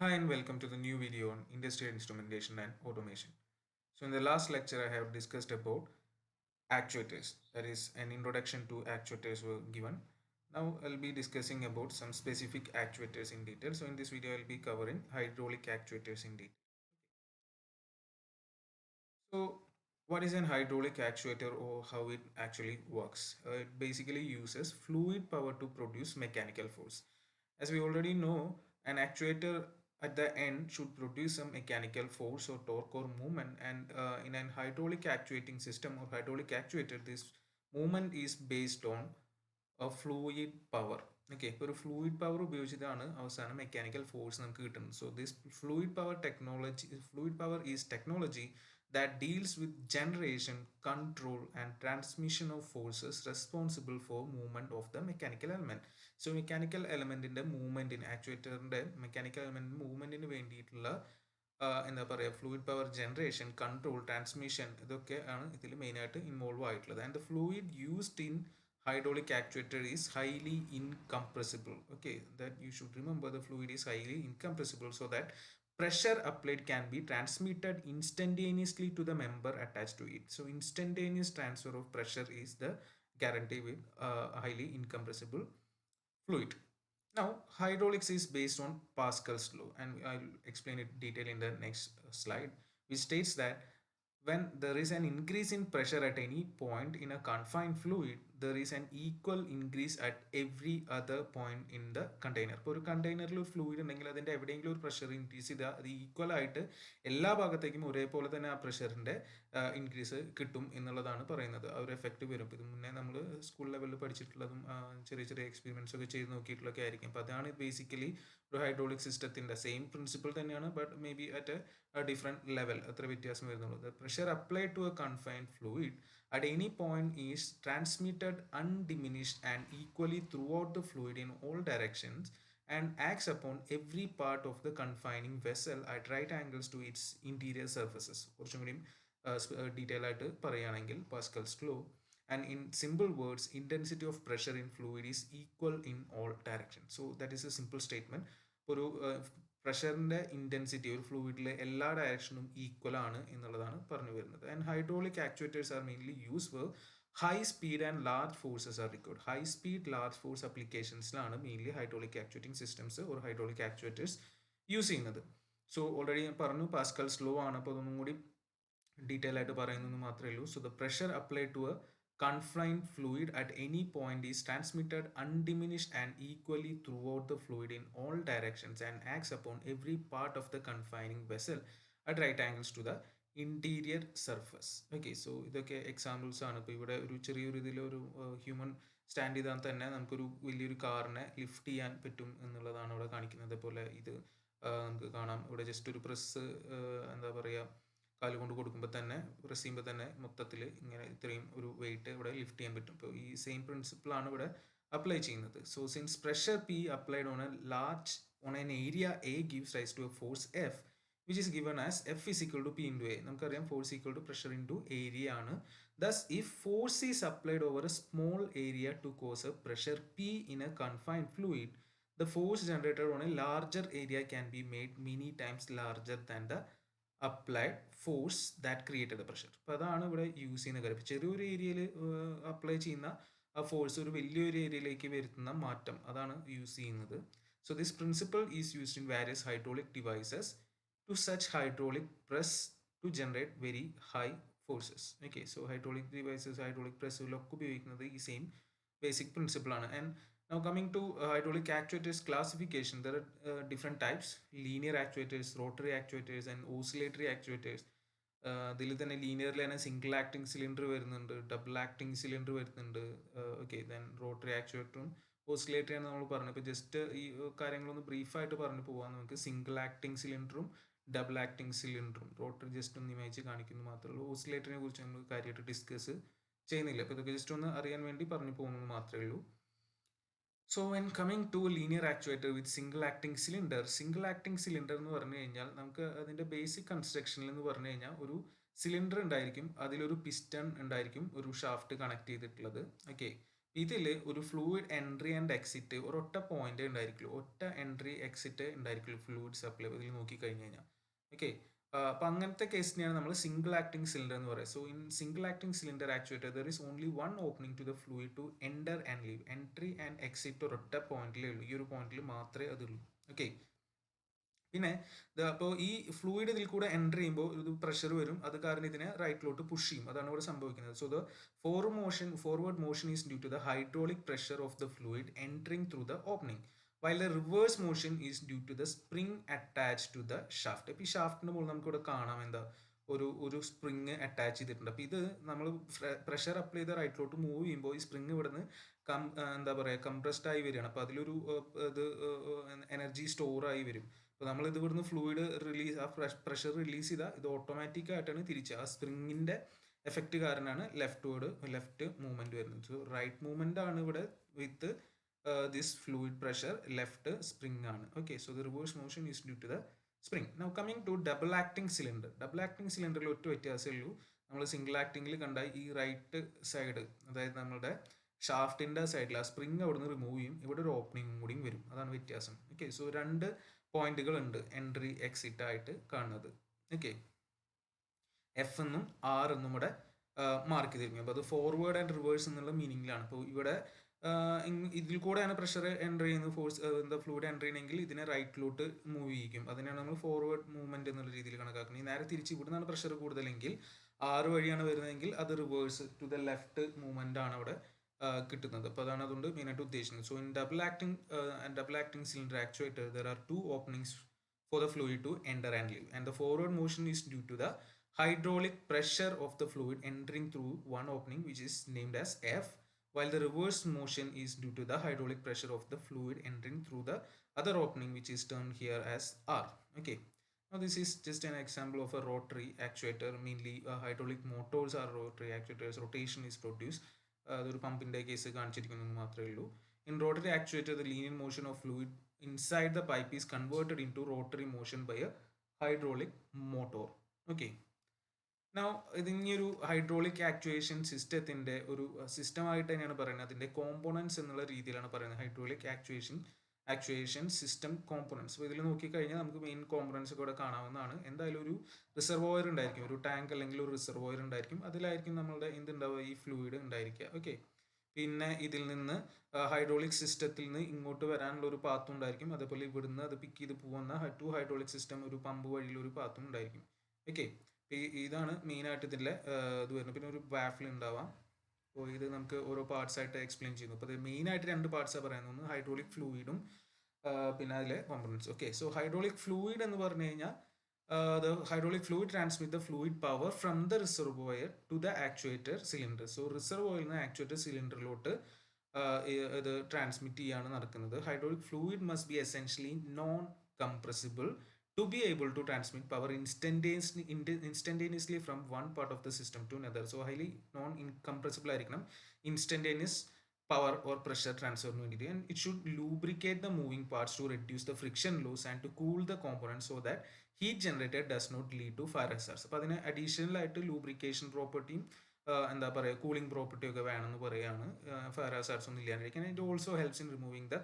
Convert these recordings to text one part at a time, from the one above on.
Hi and welcome to the new video on industrial instrumentation and automation. So in the last lecture I have discussed about actuators, that is an introduction to actuators were given. Now I'll be discussing about some specific actuators in detail. So in this video I'll be covering hydraulic actuators in detail. So what is an hydraulic actuator or how it actually works? It basically uses fluid power to produce mechanical force. As we already know, an actuator at the end should produce some mechanical force or torque or movement, and in an hydraulic actuating system or hydraulic actuator, this movement is based on fluid power. Okay, ഒരു fluid power ഉപയോഗിച്ചിട്ടാണ് അവസാനം mechanical force നമുക്ക് കിട്ടുന്നത്. So this fluid power is technology that deals with generation, control and transmission of forces responsible for movement of the mechanical element. So mechanical element in the movement in actuator mechanical element movement in വേണ്ടിയിട്ടുള്ള എന്താ പറയുക fluid power generation control transmission ഇതൊക്കെ ആണ് ഇതിൽ മെയിനായിട്ട് involve ആയിട്ടുള്ളത്. And the fluid used in hydraulic actuator is highly incompressible. Okay, that you should remember, the fluid is highly incompressible so that pressure applied can be transmitted instantaneously to the member attached to it. So instantaneous transfer of pressure is the guarantee with highly incompressible fluid. Now, hydraulics is based on Pascal's law, and I'll explain it detail in the next slide, which states that when there is an increase in pressure at any point in a confined fluid, there is an equal increase at every other point in the container. ഇപ്പോൾ ഒരു കണ്ടെയ്നറിൽ ഒരു fluid ഉണ്ടെങ്കിൽ അതിൻ്റെ എവിടെയെങ്കിലും ഒരു pressure increase ചെയ്താൽ അത് equal ആയിട്ട് എല്ലാ ഭാഗത്തേക്കും ഒരേപോലെ തന്നെ ആ പ്രഷറിൻ്റെ ഇൻക്രീസ് കിട്ടും എന്നുള്ളതാണ് പറയുന്നത്. ആ ഒരു എഫക്റ്റ് വരും. ഇത് മുന്നേ നമ്മൾ സ്കൂൾ ലെവലിൽ പഠിച്ചിട്ടുള്ളതും ചെറിയ ചെറിയ എക്സ്പെരിമെൻറ്റ്സ് ഒക്കെ ചെയ്ത് നോക്കിയിട്ടുള്ളതൊക്കെ ആയിരിക്കും. അപ്പോൾ അതാണ് ബേസിക്കലി ഒരു ഹൈഡ്രോളിക് സിസ്റ്റത്തിൻ്റെ സെയിം പ്രിൻസിപ്പിൾ തന്നെയാണ്, but may be at a different level. അത്ര വ്യത്യാസം വരുന്നുള്ളൂ. The pressure applied to a confined fluid at any point is transmitted undiminished and equally throughout the fluid in all directions and acts upon every part of the confining vessel at right angles to its interior surfaces. കുറച്ചും കൂടി detail ആയിട്ട് പറയുകയാണെങ്കിൽ Pascal's law, and in simple words, intensity of pressure in fluid is equal in all directions. So that is a simple statement. ഒരു പ്രഷറിൻ്റെ intensity ഒരു ഫ്ലൂയിഡിലെ എല്ലാ ഡയറക്ഷനും equal ആണ് എന്നുള്ളതാണ് പറഞ്ഞു വരുന്നത്. And hydraulic actuators are mainly use for high speed and large forces are required. High speed large force അപ്ലിക്കേഷൻസിലാണ് mainly hydraulic actuating systems ഒരു hydraulic actuators use ചെയ്യുന്നത്. സോ ഓൾറെഡി ഞാൻ പറഞ്ഞു പാസ്കൽസ് ലോ ആണ്, അപ്പോൾ അതൊന്നും കൂടി ഡീറ്റെയിൽ ആയിട്ട് പറയുന്നത് മാത്രമേ ഉള്ളൂ. So the pressure applied to a confined fluid at any point is transmitted undiminished and equally throughout the fluid in all directions and acts upon every part of the confining vessel at right angles to the interior surface. Okay, so ഇതൊക്കെ examples ആണ്. ഇപ്പോൾ ഇവിടെ ഒരു ചെറിയൊരു ഇതിലൊരു human stand ചെയ്താൽ തന്നെ നമുക്കൊരു വലിയൊരു കാറിനെ ലിഫ്റ്റ് ചെയ്യാൻ പറ്റും എന്നുള്ളതാണ് ഇവിടെ കാണിക്കുന്നത്. പോലെ ഇത് നമുക്ക് കാണാം. ഇവിടെ ജസ്റ്റ് ഒരു പ്രസ് എന്താ പറയുക കാലുകൊണ്ട് കൊടുക്കുമ്പോൾ തന്നെ പ്രസ് ചെയ്യുമ്പോൾ തന്നെ മൊത്തത്തിൽ ഇങ്ങനെ ഇത്രയും ഒരു വെയിറ്റ് ഇവിടെ ലിഫ്റ്റ് ചെയ്യാൻ പറ്റും. ഇപ്പോൾ ഈ സെയിം പ്രിൻസിപ്പിളാണ് ഇവിടെ അപ്ലൈ ചെയ്യുന്നത്. So since pressure P applied on an area A gives rise to a force F which is given as F is equal to P into A. നമുക്കറിയാം force equal to pressure into area ആണ്. Thus if force is applied over a small area to cause a pressure P in a confined fluid, the force generated on a larger area can be made many times larger than the applied force that created pressure. അപ്പോൾ അതാണ് ഇവിടെ use ചെയ്യുന്ന കാര്യം. ചെറിയൊരു ഏരിയയിൽ apply ചെയ്യുന്ന ആ force ഒരു വലിയൊരു ഏരിയയിലേക്ക് വരുത്തുന്ന മാറ്റം, അതാണ് യൂസ് ചെയ്യുന്നത്. So this principle is used in various hydraulic devices to such hydraulic press to generate very high forces. Okay, so hydraulic devices hydraulic പ്രസ്സുകളൊക്കെ ഉപയോഗിക്കുന്നത് ഈ സെയിം ബേസിക് പ്രിൻസിപ്പിളാണ്. And now coming to hydraulic actuators classification, there are different types: linear actuators, rotary actuators and oscillatory actuators. ഇതിൽ തന്നെ ലീനിയറിൽ തന്നെ single acting cylinder വരുന്നുണ്ട്, double acting cylinder വരുന്നുണ്ട്. Okay, then rotary ആക്ച്വേറ്ററും oscillatory ആണ് നമ്മൾ പറഞ്ഞത്. ഇപ്പോൾ ജസ്റ്റ് ഈ കാര്യങ്ങളൊന്ന് ബ്രീഫായിട്ട് പറഞ്ഞു പോകാം. നമുക്ക് സിംഗിൾ ആക്ടിങ് സിലിണ്ടറും ഡബിൾ ആക്ടിങ് സിലിണ്ടറും റോട്ടറി ജസ്റ്റ് ഒന്ന് ഇമേജ് കാണിക്കുന്നു മാത്രമേ ഉള്ളൂ. ഓസിലേറ്ററിനെ കുറിച്ച് നമ്മൾ കാര്യമായിട്ട് ഡിസ്കസ് ചെയ്യുന്നില്ല. അപ്പോൾ ഇതൊക്കെ ജസ്റ്റ് ഒന്ന് അറിയാൻ വേണ്ടി പറഞ്ഞു പോകുന്നത് മാത്രമേ ഉള്ളൂ. So when coming to linear actuator with single acting cylinder എന്ന് പറഞ്ഞു കഴിഞ്ഞാൽ നമുക്ക് അതിൻ്റെ ബേസിക് കൺസ്ട്രക്ഷനിൽ എന്ന് പറഞ്ഞു കഴിഞ്ഞാൽ ഒരു സിലിണ്ടർ ഉണ്ടായിരിക്കും, അതിലൊരു പിസ്റ്റൺ ഉണ്ടായിരിക്കും, ഒരു ഷാഫ്റ്റ് കണക്ട് ചെയ്തിട്ടുള്ളത്. ഓക്കെ, ഇതിൽ ഒരു ഫ്ലൂയിഡ് എൻട്രി ആൻഡ് എക്സിറ്റ് ഒരൊറ്റ പോയിന്റ് ഉണ്ടായിരിക്കുള്ളൂ, ഒറ്റ എൻട്രി എക്സിറ്റ് ഉണ്ടായിരിക്കുള്ളൂ ഫ്ലൂയിഡ് സപ്ലൈ ഇതിൽ നോക്കിക്കഴിഞ്ഞ് കഴിഞ്ഞാൽ. ഓക്കെ, അപ്പം അങ്ങനത്തെ കേസിനെയാണ് നമ്മൾ സിംഗിൾ ആക്ടിങ് സിലിണ്ടർ എന്ന് പറയുന്നത്. So in single acting cylinder actuator there is only one opening to the fluid to enter and leave. Entry and exit ഒരൊറ്റ പോയിന്റിലേ ഉള്ളൂ, ഈ ഒരു പോയിന്റിൽ മാത്രമേ അതുള്ളൂ. ഓക്കെ, പിന്നെ അപ്പോൾ ഈ ഫ്ലൂയിഡ് ഇതിൽ കൂടെ എൻ്റർ ചെയ്യുമ്പോൾ ഒരു പ്രഷർ വരും, അത് കാരണം ഇതിനെ റൈറ്റിലോട്ട് പുഷ് ചെയ്യും, അതാണ് ഇവിടെ സംഭവിക്കുന്നത്. So the forward motion is due to the hydraulic pressure of the fluid entering through the opening, while the reverse motion is due to the spring attach to the shaft. അപ്പോൾ ഈ ഷാഫ്റ്റിൻ്റെ മുകളിൽ നമുക്കിവിടെ കാണാം എന്താ ഒരു സ്പ്രിങ് അറ്റാച്ച് ചെയ്തിട്ടുണ്ട്. അപ്പോൾ ഇത് നമ്മൾ പ്രഷർ അപ്ലൈ ചെയ്ത് റൈറ്റിലോട്ട് മൂവ് ചെയ്യുമ്പോൾ ഈ സ്പ്രിങ് ഇവിടുന്ന് എന്താ പറയുക കംപ്രസ്ഡ് ആയി വരികയാണ്. അപ്പോൾ അതിലൊരു ഇത് എനർജി സ്റ്റോർ ആയി വരും. അപ്പോൾ നമ്മൾ ഇത് ഇവിടുന്ന് ഫ്ലൂയിഡ് റിലീസ് ആ പ്രഷർ റിലീസ് ചെയ്താൽ ഇത് ഓട്ടോമാറ്റിക് ആയിട്ടാണ് തിരിച്ച് ആ സ്പ്രിങ്ങിൻ്റെ എഫക്റ്റ് കാരണമാണ് ലെഫ്റ്റ് മൂവ്മെന്റ് വരുന്നത്. സോ റൈറ്റ് മൂവ്മെന്റ് ആണ് ഇവിടെ with this fluid pressure, left spring ആണ്. Okay, so the reverse motion is due to the spring. Now coming to double acting cylinder. Double acting സിലിണ്ടറിൽ ഒറ്റ വ്യത്യാസമേ ഉള്ളൂ, നമ്മൾ സിംഗിൾ ആക്ടിങ്ങിൽ കണ്ട ഈ റൈറ്റ് സൈഡ്, അതായത് നമ്മുടെ ഷാഫ്റ്റിൻ്റെ സൈഡിൽ ആ സ്പ്രിങ് അവിടെ നിന്ന് റിമൂവ് ചെയ്യും, ഇവിടെ ഒരു ഓപ്പണിംഗ് കൂടിയും വരും, അതാണ് വ്യത്യാസം. ഓക്കെ, സോ രണ്ട് പോയിന്റുകൾ ഉണ്ട് എൻട്രി എക്സിറ്റ് ആയിട്ട് കാണുന്നത്. ഓക്കെ, എഫ് എന്നും ആർ എന്നും ഇവിടെ മാർക്ക് ചെയ്തിരിക്കും. അപ്പോൾ അത് ഫോർവേഡ് ആൻഡ് റിവേഴ്സ് എന്നുള്ള മീനിങ്ങിലാണ്. അപ്പോൾ ഇവിടെ ഇതിൽ കൂടെയാണ് പ്രഷർ എൻ്റർ ചെയ്യുന്നത്, ഫോഴ്സ് എന്താ ഫ്ലൂയിഡ് എൻ്റർ ചെയ്യണമെങ്കിൽ ഇതിനെ റൈറ്റിലോട്ട് മൂവ് ചെയ്യിക്കും, അതിനാണ് നമ്മൾ ഫോർവേഡ് മൂവ്മെന്റ് എന്നുള്ള രീതിയിൽ കണക്കാക്കുന്നത്. നേരെ തിരിച്ച് ഇവിടെ നിന്നാണ് പ്രഷർ കൂടുതലെങ്കിൽ ആറ് വഴിയാണ് വരുന്നതെങ്കിൽ അത് reverse to the left movement ആണ് അവിടെ കിട്ടുന്നത്. അപ്പോൾ അതാണ് അതുകൊണ്ട് മെയിനായിട്ട് ഉദ്ദേശിക്കുന്നത്. So in double acting cylinder actuator there are two openings for the fluid to enter and leave, and the forward motion is due to the hydraulic pressure of the fluid entering through one opening, which is named as F, while the reverse motion is due to the hydraulic pressure of the fluid entering through the other opening, which is termed here as R. Okay, now this is just an example of a rotary actuator. Mainly hydraulic motors are rotary actuators. Rotation is produced. അതൊരു പമ്പിൻ്റെ case കാണിച്ചിരിക്കുന്നത് മാത്രമേ ഉള്ളൂ. In rotary actuator, the linear motion of fluid inside the pipe is converted into rotary motion by a hydraulic motor. Okay. Now ഇതിനൊരു hydraulic actuation സിസ്റ്റത്തിൻ്റെ ഒരു സിസ്റ്റമായിട്ട് തന്നെയാണ് പറയുന്നത്, അതിൻ്റെ കോമ്പോണൻസ് എന്നുള്ള രീതിയിലാണ് പറയുന്നത്, ഹൈഡ്രോളിക് ആക്ച്വേഷൻ സിസ്റ്റം കോമ്പോണൻസ്. അപ്പോൾ ഇതിൽ നോക്കിക്കഴിഞ്ഞാൽ നമുക്ക് മെയിൻ കോമ്പോണൻസ് ഒക്കെ ഇവിടെ കാണാവുന്നതാണ്. എന്തായാലും ഒരു റിസർവോയർ ഉണ്ടായിരിക്കും, ഒരു ടാങ്ക് അല്ലെങ്കിൽ ഒരു റിസർവോയർ ഉണ്ടായിരിക്കും, അതിലായിരിക്കും നമ്മളുടെ എന്തുണ്ടാവുക, ഈ ഫ്ലൂയിഡ് ഉണ്ടായിരിക്കുക. ഓക്കെ, പിന്നെ ഇതിൽ നിന്ന് ഹൈഡ്രോളിക് സിസ്റ്റത്തിൽ നിന്ന് ഇങ്ങോട്ട് വരാനുള്ള ഒരു പാത്തും ഉണ്ടായിരിക്കും, അതേപോലെ ഇവിടുന്ന് അത് പിക്ക് ചെയ്ത് പോകുന്ന ഹൈഡ്രോളിക് സിസ്റ്റം ഒരു പമ്പ് വഴിയുള്ള ഒരു പാത്തും ഉണ്ടായിരിക്കും. ഓക്കെ, ഇതാണ് മെയിനായിട്ട് ഇതിൻ്റെ ഇത് വരുന്നത്. പിന്നെ ഒരു ബാഫിൽ ഉണ്ടാവാം. അപ്പോൾ ഇത് നമുക്ക് ഓരോ പാർട്സ് ആയിട്ട് എക്സ്പ്ലെയിൻ ചെയ്യുന്നു. അപ്പോൾ ഇത് മെയിനായിട്ട് രണ്ട് പാർട്സാണ് പറയുന്നത്, ഒന്ന് ഹൈഡ്രോളിക് ഫ്ലൂയിഡും പിന്നെ അതിലെ components. Okay, so hydraulic fluid എന്ന് പറഞ്ഞു കഴിഞ്ഞാൽ the hydraulic fluid transmit the fluid power from the reservoir to the actuator cylinder. So reservoir നിന്ന് actuator cylinderലോട്ട് ഇത് ട്രാൻസ്മിറ്റ് ചെയ്യാണ് നടക്കുന്നത്. Hydraulic fluid must be essentially non compressible to be able to transmit power instantaneously from one part of the system to another. So highly non incompressible ആയിരിക്കണം, instantaneous power or pressure transfer ന് വേണ്ടിയിട്ട്. And it should lubricate the moving parts to reduce the friction loss and to cool the components so that heat generated does not lead to fire hazards. അപ്പോൾ അതിന് additional ആയിട്ട് lubrication പ്രോപ്പർട്ടിയും എന്താ പറയുക cooling പ്രോപ്പർട്ടിയും ഒക്കെ വേണമെന്ന് പറയുകയാണ്, ഫയർ ഹാസാർഡ്സ് ഒന്നും ഇല്ലാണ്ടിരിക്കാൻ. It also helps in removing the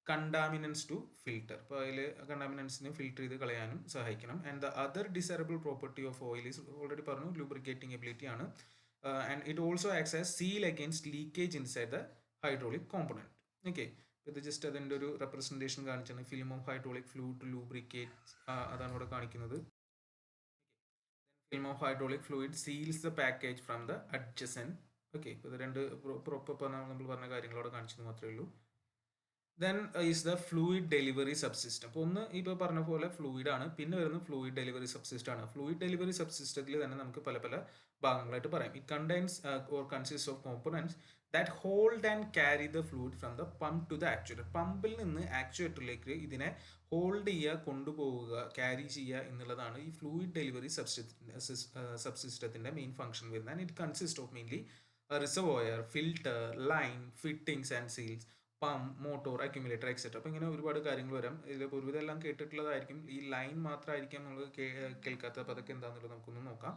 contaminants to filter. അപ്പോൾ അതിൽ കണ്ടാമിനൻസിനെ ഫിൽട്ടർ ചെയ്ത് കളയാനും സഹായിക്കണം. And the other desirable property of oil is already പറഞ്ഞു, ലൂബ്രിക്കേറ്റിംഗ് എബിലിറ്റി ആണ്. And it also acts as seal against leakage inside the hydraulic component. Okay, ഇത് just അതിൻ്റെ ഒരു റെപ്രസെൻറ്റേഷൻ കാണിച്ചാണ്, film of hydraulic fluid to lubricate, അതാണ് ഇവിടെ കാണിക്കുന്നത്. Film of hydraulic fluid seals the package from the adjacent. Okay, ഇത് രണ്ട് proper നമ്മൾ പറഞ്ഞ കാര്യങ്ങളോടെ കാണിച്ചത് മാത്രമേ ഉള്ളൂ. Then is the fluid delivery subsystem. അപ്പോൾ ഒന്ന് ഇപ്പോൾ പറഞ്ഞ പോലെ ഫ്ലൂയിഡ് ആണ്, പിന്നെ വരുന്നത് ഫ്ലൂയിഡ് ഡെലിവറി സബ്സിസ്റ്റം ആണ്. ഫ്ലൂയിഡ് ഡെലിവറി സബ്സിസ്റ്റത്തിൽ തന്നെ നമുക്ക് പല പല ഭാഗങ്ങളായിട്ട് പറയാം. It contains or consist of components that hold and carry the fluid from the pump to the actuator. പമ്പിൽ നിന്ന് ആക്ച്വേറ്ററിലേക്ക് ഇതിനെ ഹോൾഡ് ചെയ്യുക, കൊണ്ടുപോവുക, ക്യാരി ചെയ്യുക എന്നുള്ളതാണ് ഈ ഫ്ലൂയിഡ് ഡെലിവറി സബ്സിസ്റ്റത്തിൻ്റെ മെയിൻ ഫംഗ്ഷൻ വരുന്നത്. And it consist of mainly reservoir, filter, line, fittings and seals, pump, motor, accumulator etcetera. അപ്പോൾ ഇങ്ങനെ ഒരുപാട് കാര്യങ്ങൾ വരാം. ഇതിൽ ഒരുവിധം എല്ലാം കേട്ടിട്ടുള്ളതായിരിക്കും, ഈ ലൈൻ മാത്രമായിരിക്കാം നമ്മൾ കേൾക്കാത്തത്. അപ്പോൾ അതൊക്കെ എന്താണെന്നുള്ളത് നമുക്കൊന്ന് നോക്കാം.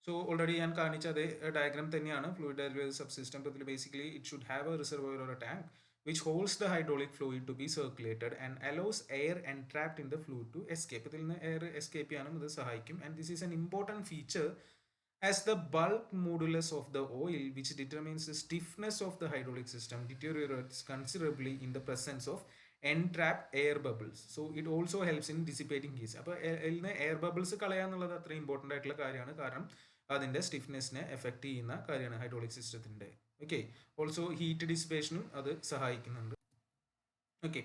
So already ഞാൻ കാണിച്ച അതേ ഡയഗ്രാം തന്നെയാണ് ഫ്ലൂയിഡ് ഡെലിവറി സബ്സിസ്റ്റം. ഇതിൽ basically it should have A reservoir or A tank which holds the hydraulic fluid to be circulated and allows air entrapped in the fluid to escape. ഇതിൽ നിന്ന് air escape ചെയ്യാനും ഇത് സഹായിക്കും. And this is an important feature as the bulk modulus of the oil, which determines the stiffness of the hydraulic system, deteriorates considerably in the presence of entrapped air bubbles. So it also helps in dissipating heat. അപ്പോൾ ഇതിന് air bubbles കളയാന്നുള്ളത് അത്ര important ആയിട്ടുള്ള കാര്യമാണ്. കാരണം അതിൻ്റെ സ്റ്റിഫ്നെസ്സിനെ effect ചെയ്യുന്ന കാര്യമാണ് hydraulic സിസ്റ്റത്തിൻ്റെ. ഓക്കെ, ഓൾസോ ഹീറ്റ് ഡിസിപ്പേഷനും അത് സഹായിക്കുന്നുണ്ട്. ഓക്കെ,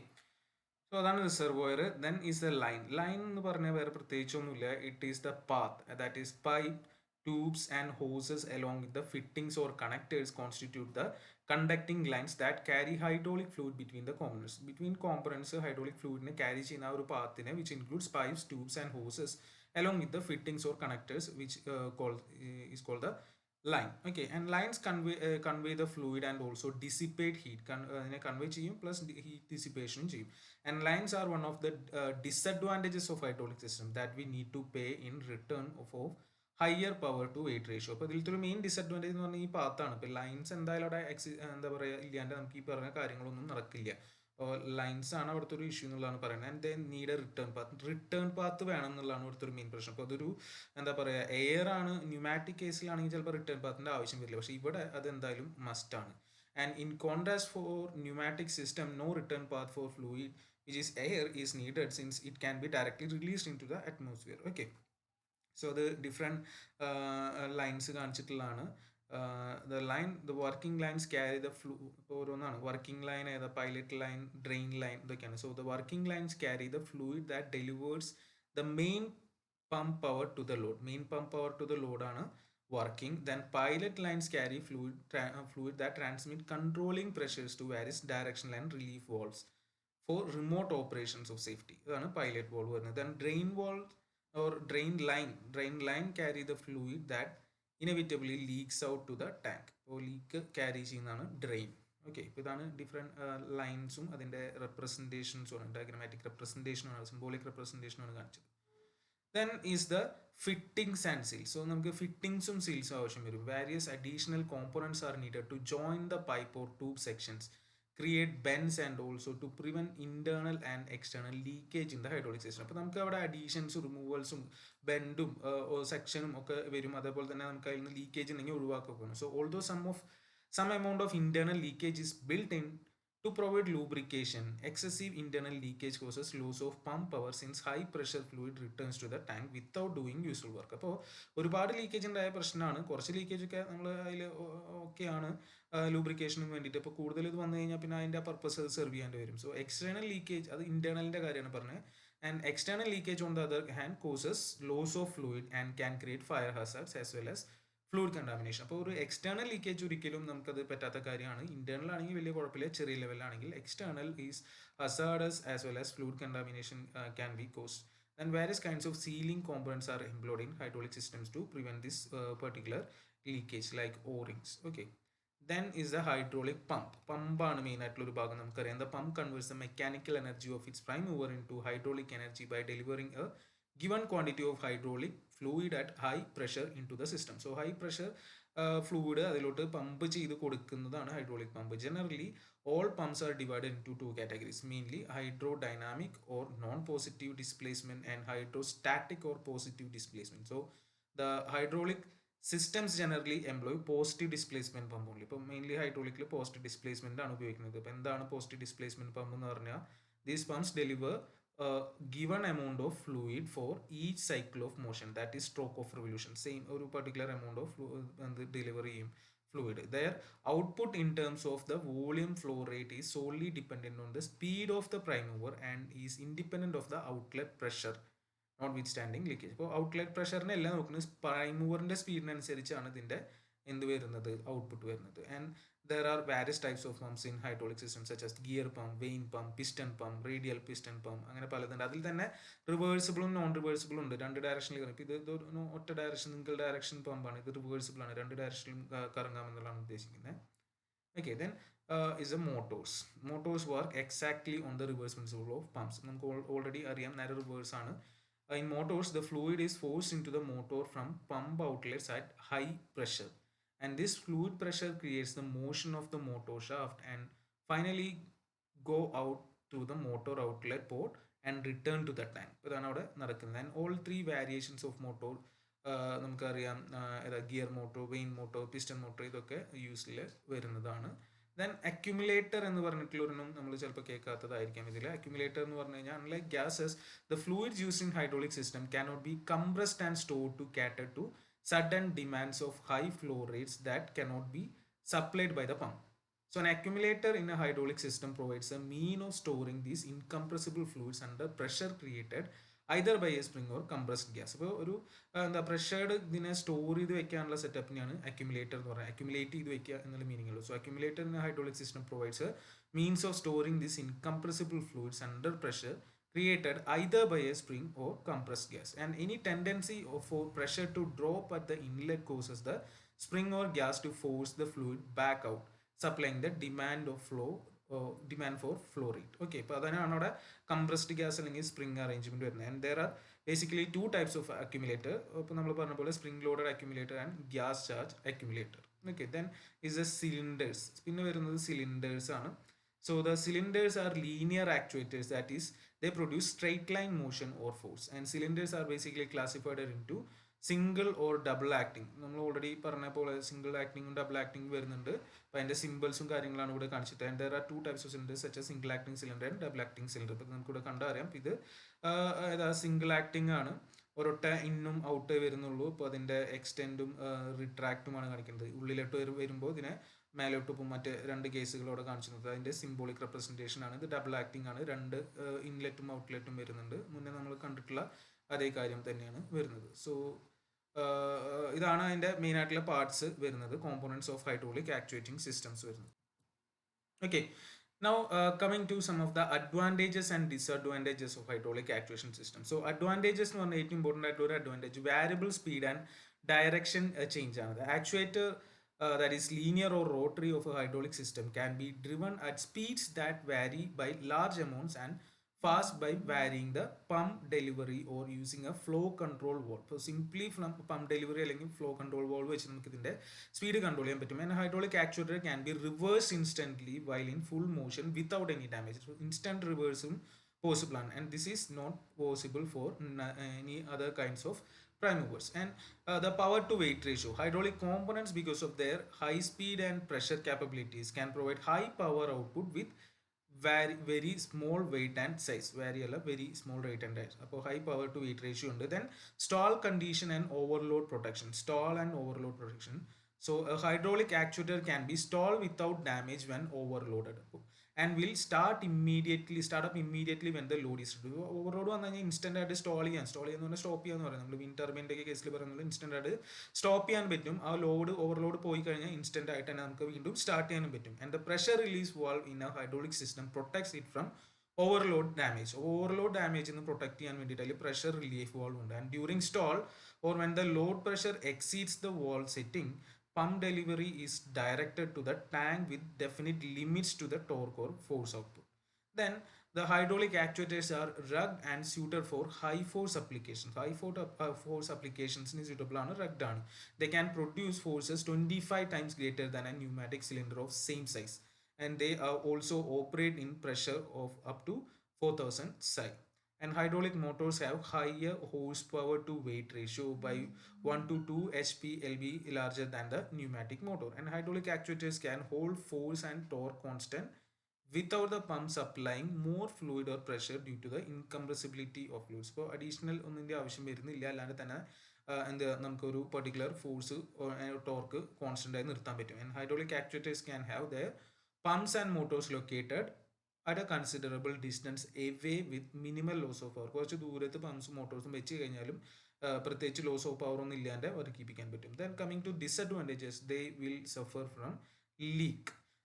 സോ അതാണ് reservoir. Then is the line. Line എന്ന് പറഞ്ഞാൽ വേറെ പ്രത്യേകിച്ചൊന്നുമില്ല. It is the path that is pipe, tubes and hoses along with the fittings or connectors constitute the conducting lines that carry hydraulic fluid between the components. Between components hydraulic fluid ne carry ചെയ്യുന്ന ഒരു പാത്തിനെ which includes pipes, tubes and hoses along with the fittings or connectors which is called the line. Okay, and lines convey the fluid and also dissipate heat. Convey ചെയ്യും plus heat dissipation ചെയ്യും. And lines are one of the disadvantages of hydraulic system that we need to pay in return for higher power to weight ratio. അപ്പോൾ ഇതിലത്തെ ഒരു main disadvantage എന്ന് പറഞ്ഞാൽ ഈ പാത്താണ്. ഇപ്പോൾ lines എന്തായാലും അവിടെ എന്താ പറയുക ഇല്ലാണ്ട് നമുക്ക് ഈ പറഞ്ഞ കാര്യങ്ങളൊന്നും നടക്കില്ല. അപ്പോൾ ലൈൻസ് ആണ് അവിടുത്തെ ഒരു ഇഷ്യൂ എന്നുള്ളതാണ് പറയുന്നത്. And they need A return path. Return path വേണം എന്നുള്ളതാണ് ഇവിടുത്തെ ഒരു മെയിൻ പ്രശ്നം. അപ്പോൾ അതൊരു എന്താ പറയുക എയർ ആണ്. ന്യൂമാറ്റിക് കേസിലാണെങ്കിൽ ചിലപ്പോൾ റിട്ടേൺ പാത്തിൻ്റെ ആവശ്യം വരില്ല, പക്ഷേ ഇവിടെ അത് എന്തായാലും മസ്റ്റ് ആണ്. And in contrast for pneumatic system no return path for fluid which is air is needed since it can be directly released into the atmosphere. Okay, so the different lines കാണിച്ചിട്ടുള്ളതാണ്. The working lines carry the ഓരോന്നാണ്. Working line ഏതാ, pilot line, drain line, ഇതൊക്കെയാണ്. So the working lines carry the fluid that delivers the main pump power to the load. Main pump power to the load ആണ് working. Then pilot lines carry fluid that transmit controlling pressures to various directional and relief valves for remote operations of safety. അതാണ് pilot valve വരുന്നത്. Then drain valve or drain line carry the fluid that inevitably leaks out to the tank. അപ്പോൾ leak carry ചെയ്യുന്നതാണ് drain. Okay, ഇപ്പോൾ ഇതാണ് different ലൈൻസും അതിൻ്റെ റെപ്രസെൻറ്റേഷൻസും ആണ്. Diagrammatic റെപ്രസെൻറ്റേഷനാണ്, symbolic റെപ്രസെൻറ്റേഷനാണ് കാണിച്ചത്. Then is the fittings and seals. So നമുക്ക് ഫിറ്റിംഗ്സും സീൽസും ആവശ്യം വരും. Various additional components are needed to join the pipe or tube sections, create bends and also to prevent internal and external leakage in the hydraulic system. അപ്പോൾ നമുക്ക് അവിടെ അഡീഷൻസും റിമൂവൽസും ബെൻഡും സെക്ഷനും ഒക്കെ വരും. അതേപോലെ തന്നെ നമുക്ക് അതിൽ നിന്ന് ലീക്കേജ് ഉണ്ടെങ്കിൽ ഒഴിവാക്കണം. So although some amount of internal leakage is built in to provide lubrication. Excessive internal leakage causes loss of pump power since high pressure fluid returns to the tank without doing useful work. അപ്പോൾ ഒരുപാട് leakage ഉണ്ടായ പ്രശ്നമാണ്. കുറച്ച് leakage ഒക്കെ നമ്മൾ അതിൽ ഓക്കെയാണ് ലൂബ്രിക്കേഷനും വേണ്ടിയിട്ട്. ഇപ്പോൾ കൂടുതൽ ഇത് വന്നു കഴിഞ്ഞാൽ പിന്നെ അതിൻ്റെ പർപ്പസ് സെർവ് ചെയ്യാണ്ട് വരും. സോ എക്സ്റ്റേണൽ ലീക്കേജ് അത് ഇന്റേണലിൻ്റെ കാര്യമാണ് പറഞ്ഞത്. And external leakage on the other hand causes loss of fluid and can create fire hazards as well as fluid contamination. അപ്പോൾ ഒരു എക്സ്റ്റേണൽ ലീക്കേജ് ഒരിക്കലും നമുക്കത് പറ്റാത്ത കാര്യമാണ്. ഇന്റേണൽ ആണെങ്കിൽ വലിയ കുഴപ്പമില്ല, ചെറിയ ലെവലാണെങ്കിൽ. External is hazardous as well as fluid contamination can be caused. Then various kinds of sealing components are employed in hydraulic systems to prevent this particular leakage like O-rings. Okay. Then is the hydraulic pump. Pump ആണ് main ആയിട്ടുള്ള ഒരു ഭാഗം. നമുക്കറിയാം the pump converts the mechanical energy of its prime mover into hydraulic energy by delivering a given quantity of hydraulic fluid at high pressure into the system. So high pressure fluid അതിലോട്ട് pump ചെയ്ത് കൊടുക്കുന്നതാണ് hydraulic pump. Generally all pumps are divided into two categories, mainly hydrodynamic or non-positive displacement and hydrostatic or positive displacement. So the hydraulic systems generally employ positive displacement pump only. ഇപ്പോൾ mainly ഹൈഡ്രോളിക്കിൽ positive displacement ആണ് ഉപയോഗിക്കുന്നത്. ഇപ്പോൾ എന്താണ് positive displacement pump എന്ന് പറഞ്ഞാൽ these pumps deliver given amount of fluid for each cycle of motion, that is stroke of revolution. Same ഒരു particular amount of delivery ചെയ്യും fluid. Their output in terms of the volume flow rate is solely dependent on the speed of the prime mover and is independent of the outlet pressure notwithstanding leakage. ഇപ്പോൾ outlet പ്രഷറിനെ എല്ലാം നോക്കുന്നത് prime മൂവറിൻ്റെ സ്പീഡിനനുസരിച്ചാണ് ഇതിൻ്റെ എന്ത് വരുന്നത്, output വരുന്നത്. And there are various types of pumps in hydraulic systems such as gear pump, vane pump, piston pump, radial piston pump, അങ്ങനെ പലതുണ്ട്. അതിൽ തന്നെ റിവേഴ്സിബിളും നോൺ റിവേഴ്സിബിളും ഉണ്ട്. രണ്ട് ഡയറക്ഷനിൽ ഇപ്പോൾ ഇത് ഒറ്റ ഡയറക്ഷൻ സിംഗിൾ ഡയറക്ഷൻ പമ്പാണ്. ഇത് റിവേഴ്സിബിൾ ആണ്, രണ്ട് ഡയറക്ഷനിലും കറങ്ങാമെന്നുള്ളതാണ് ഉദ്ദേശിക്കുന്നത്. Okay, then is the motors. Motors work exactly on the reverse principle of pumps. നമുക്ക് ഓൾറെഡി അറിയാം നേരെ റിവേഴ്സ് ആണ്. In motors, the fluid is forced into the motor from pump outlets at high pressure, and this fluid pressure creates the motion of the motor shaft and finally go out through the motor outlet port and return to the tank. ഇതാണ് അവിടെ നടക്കുന്നത്. And all three variations of motor നമുക്കറിയാം, gear motor, vane motor, piston motor, ഇതൊക്കെ യൂസിൽ വരുന്നതാണ്. Then accumulator എന്ന് പറഞ്ഞിട്ടുള്ള ഒരെണ്ണം നമ്മൾ ചിലപ്പോൾ കേൾക്കാത്തതായിരിക്കാം ഇതിൽ. അക്യുമുലേറ്റർ എന്ന് പറഞ്ഞു കഴിഞ്ഞാൽ, unlike gases, the fluids used in hydraulic system cannot be compressed and stored to cater to sudden demands of high flow rates that cannot be supplied by the pump. So an accumulator in a hydraulic system provides a mean of storing these incompressible fluids under pressure created either by a spring or compressed gas. അപ്പോൾ ഒരു എന്താ പ്രഷേർഡ് ഇതിനെ store ചെയ്ത് വെക്കാനുള്ള സെറ്റപ്പിനെയാണ് accumulator എന്ന് പറയുന്നത്. Accumulate ചെയ്ത് വെക്കുക എന്നുള്ള മീനിങ് ഉള്ളൂ. So accumulator in hydraulic system provides means of storing these incompressible fluids under pressure created either by a spring or compressed gas, and any tendency for pressure to drop at the inlet causes the spring or gas to force the fluid back out, supplying the demand of flow demand for flow rate. Okay, അപ്പോൾ അതാണ് അവിടെ compressed gas അല്ലെങ്കിൽ spring arrangement വരുന്നത്. And there are basically two types of accumulator. ഇപ്പോൾ നമ്മൾ പറഞ്ഞ പോലെ spring loaded accumulator and gas charge accumulator. Okay, then is the cylinders. പിന്നെ വരുന്നത് സിലിണ്ടേഴ്സ് ആണ്. So the cylinders are linear actuators, that is they produce straight line motion or force, and cylinders are basically classified into single or double acting. നമ്മൾ already പറഞ്ഞ പോലെ single ആക്ടിങ്ങും double acting വരുന്നുണ്ട്. അപ്പോൾ അതിൻ്റെ സിമ്പിൾസും കാര്യങ്ങളാണ് ഇവിടെ കാണിച്ചിട്ട്. And there are two types of cylinder such A single acting cylinder and double acting cylinder. ഇപ്പോൾ നമുക്കിവിടെ കണ്ടറിയാം ഇത് ഏതാ സിംഗിൾ ആക്ടിങ് ആണ്, ഒരൊറ്റ ഇന്നും ഔട്ട് വരുന്നുള്ളൂ. ഇപ്പോൾ അതിൻ്റെ എക്സ്റ്റെൻഡും റിട്രാക്റ്റുമാണ് കാണിക്കുന്നത്. ഉള്ളിലോട്ട് വരുമ്പോൾ ഇതിനെ മേലോട്ട് പോകും. മറ്റ് രണ്ട് കേസുകളോടെ കാണിച്ചിരുന്നത് അതിൻ്റെ സിംബോളിക് റെപ്രസെൻറ്റേഷൻ ആണ്. ഇത് ഡബിൾ ആക്ടിങ് ആണ്, രണ്ട് ഇൻലെറ്റും ഔട്ട്ലെറ്റും വരുന്നുണ്ട്. മുന്നേ നമ്മൾ കണ്ടിട്ടുള്ള അതേ കാര്യം തന്നെയാണ് വരുന്നത്. സോ ഇതാണ് അതിൻ്റെ മെയിൻ ആയിട്ടുള്ള പാർട്സ് വരുന്നത്, കോമ്പോണൻറ്റ്സ് ഓഫ് ഹൈഡ്രോളിക് ആക്ച്വേറ്റിംഗ് സിസ്റ്റംസ് വരുന്നത്. Okay, now coming to some of the advantages and disadvantages of hydraulic actuation system. So advantages എന്ന് പറഞ്ഞാൽ ഏറ്റവും ഇമ്പോർട്ടൻ്റ് ആയിട്ടുള്ള ഒരു advantage variable speed and direction change ആണ്. Actuator that is linear or rotary of a hydraulic system can be driven at speeds that vary by large amounts and fast by varying the pump delivery or using a flow control valve. So simply pump delivery അല്ലെങ്കിൽ flow control valve വെച്ച് നമുക്ക് ഇതിൻ്റെ speed control ചെയ്യാൻ പറ്റും. And hydraulic actuator can be reversed instantly while in full motion without any damage. So instant reversal possible, and this is not possible for any other kinds of prime movers. And the power to weight ratio, hydraulic components because of their high speed and pressure capabilities can provide high power output with very small weight and size. Very small weight and size. അപ്പോൾ high power to weight ratio ഉണ്ട്. Then stall condition and overload protection. Stall and overload protection. So a hydraulic actuator can be stalled without damage when overloaded, and will start up immediately when the load is reduced. Overload വന്നു കഴിഞ്ഞാൽ instant ആയിട്ട് stall ചെയ്യാന്ന് പറഞ്ഞാൽ stop ചെയ്യാന്ന് പറയുന്നത്. നമ്മൾ wind ടർബൈൻ്റെ ഒക്കെ കേസിൽ പറയുന്നത് ഇൻസ്റ്റന്റ് ആയിട്ട് സ്റ്റോപ്പ് ചെയ്യാൻ പറ്റും. ആ ഓവർലോഡ് പോയി കഴിഞ്ഞാൽ ഇൻസ്റ്റന്റ് ആയിട്ട് തന്നെ നമുക്ക് വീണ്ടും സ്റ്റാർട്ട് ചെയ്യാനും പറ്റും. And the pressure release valve in a hydraulic system protects it from overload damage. Overload damage നിന്ന് പ്രൊട്ടക്ട് ചെയ്യാൻ വേണ്ടിയിട്ട് അതിൽ പ്രഷർ റിലീഫ് വാൾവ് ഉണ്ട്. And during stall or when the load pressure exceeds the valve setting, pump delivery is directed to the tank with definite limits to the torque or force output. Then the hydraulic actuators are rugged and suited for high force applications. Force applications is suitable ആണ്, rugged ആണ്. They can produce forces 25 times greater than a pneumatic cylinder of same size, and they also operate in pressure of up to 4000 psi. And hydraulic motors have higher horsepower to weight ratio by 1 to 2 HP lb larger than the pneumatic motor. And hydraulic actuators can hold force and torque constant without the pump supplying more fluid or pressure due to the incompressibility of fluids. ഇപ്പോൾ additional ഒന്നിൻ്റെ ആവശ്യം വരുന്നില്ല, അല്ലാണ്ട് തന്നെ എന്ത് നമുക്കൊരു particular force torque constant ആയി നിർത്താൻ പറ്റും. And hydraulic actuators can have their pumps and Motors located at a considerable distance away with minimal loss of power. കുറച്ച് ദൂരത്ത് പമ്പ്സും മോട്ടോഴ്സും വെച്ച് കഴിഞ്ഞാലും പ്രത്യേകിച്ച് ലോസ് ഓഫ് പവർ ഒന്നും ഇല്ലാണ്ട് വർക്കിപ്പിക്കാൻ പറ്റും. Then coming to disadvantages, they will suffer from leak.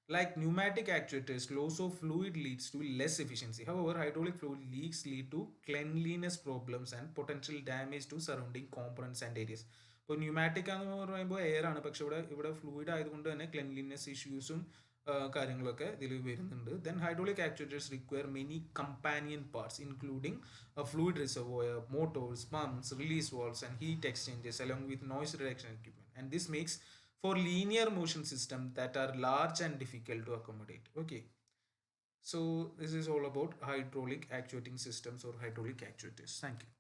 Like pneumatic actuators, loss of fluid leads to less efficiency. However, hydraulic fluid leaks lead to cleanliness problems and potential damage to surrounding components and areas. ഇപ്പോൾ pneumatic എന്ന് പറയുമ്പോൾ air ആണ്, പക്ഷെ ഇവിടെ fluid ആയതുകൊണ്ട് തന്നെ cleanliness ഇഷ്യൂസും കാര്യങ്ങളൊക്കെ ഇതിൽ വരുന്നുണ്ട്. Then hydraulic actuators require many companion parts including a fluid reservoir, motors, pumps, release valves and heat exchangers along with noise reduction equipment. And this makes for linear motion system that are large and difficult to accommodate. Okay. So this is all about hydraulic actuating systems or hydraulic actuators. Thank you.